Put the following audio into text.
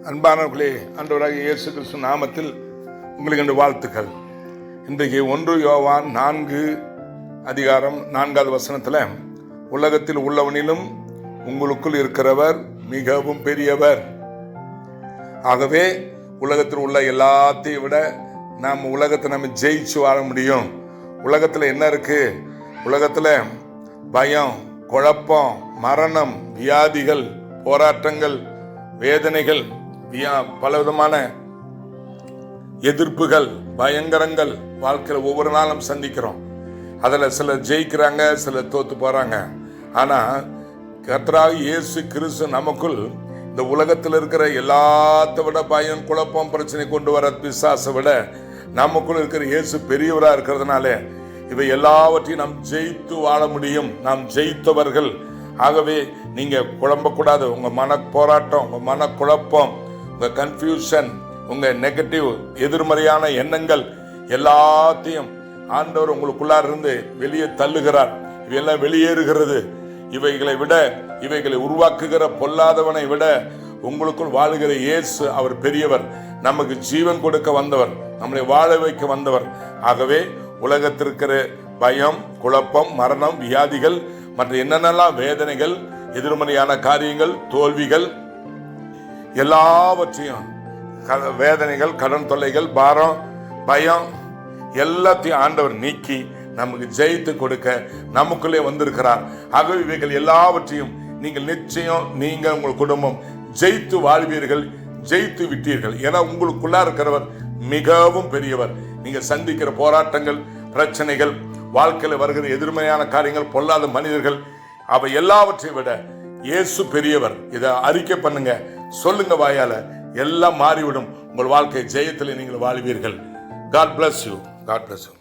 அன்பானவர்களே, ஆண்டவராகிய இயேசு கிறிஸ்து நாமத்தில் உங்களுக்கு இந்த வாழ்த்துக்கள். இன்றைக்கு 1 யோவான் 4:4 உலகத்தில் உள்ளவனிலும் உங்களுக்குள் இருக்கிறவர் மிகவும் பெரியவர். ஆகவே உலகத்தில் உள்ள எல்லாத்தையும் விட நாம் உலகத்தை நம்ம ஜெயிச்சு வாழ முடியும். உலகத்தில் என்ன இருக்கு? உலகத்தில் பயம், குழப்பம், மரணம், வியாதிகள், போராட்டங்கள், வேதனைகள், பலவிதமான எதிர்ப்புகள், பயங்கரங்கள் வாழ்க்கையில் ஒவ்வொரு நாளும் சந்திக்கிறோம். அதில் சிலர் ஜெயிக்கிறாங்க, சிலர் தோத்து போறாங்க. ஆனா கர்த்தராகிய இயேசு கிறிஸ்து நமக்குள் இந்த உலகத்தில் இருக்கிற எல்லாத்த விட பயம், குழப்பம், பிரச்சனை கொண்டு வர பிசாசை விட நமக்குள் இருக்கிற இயேசு பெரியவராக இருக்கிறதுனால இவை எல்லாவற்றையும் நாம் ஜெயித்து வாழ முடியும். நாம் ஜெயித்தவர்கள். ஆகவே நீங்க குழம்பக்கூடாது. உங்க மன போராட்டம், உங்க மன குழப்பம், உங்க கன்ஃபியூஷன், உங்க நெகட்டிவ் எதிர்மறையான எண்ணங்கள் எல்லாத்தையும் ஆண்டவர் உங்களுக்குள்ளார் இருந்து வெளியே தள்ளுகிறார். இவையெல்லாம் வெளியேறுகிறது. இவைகளை விட, இவைகளை உருவாக்குகிற பொல்லாதவனை விட உங்களுக்குள் வாழுகிற இயேசு அவர் பெரியவர். நமக்கு ஜீவன் கொடுக்க வந்தவர், நம்மளை வாழ வைக்க வந்தவர். ஆகவே உலகத்திற்கிற பயம், குழப்பம், மரணம், வியாதிகள், மற்ற என்னென்னலாம் வேதனைகள், எதிர்மறையான காரியங்கள், தோல்விகள் எல்லாவற்றையும், வேதனைகள், கடன் தொல்லைகள், பாரம், பயம் எல்லாத்தையும் ஆண்டவர் நீக்கி நமக்கு ஜெயித்து கொடுக்க நமக்குள்ளே வந்திருக்கிறார். ஆகவே இவைகள் எல்லாவற்றையும் நீங்கள் நிச்சயம், நீங்க உங்கள் குடும்பம் ஜெயித்து வாழ்வீர்கள், ஜெயித்து விட்டீர்கள். ஏன்னா உங்களுக்குள்ளா இருக்கிறவர் மிகவும் பெரியவர். நீங்க சந்திக்கிற போராட்டங்கள், பிரச்சனைகள், வாழ்க்கையில் வருகிற எதிர்மறையான காரியங்கள், பொல்லாத மனிதர்கள், அவை எல்லாவற்றை விட இயேசு பெரியவர். இதை அறிக்கை பண்ணுங்க, சொல்லுங்க வாயால, எல்லாம் மாறிவிடும். உங்கள் வாழ்க்கை ஜெயத்தில் நீங்கள் வாழ்வீர்கள். God bless you. God bless you.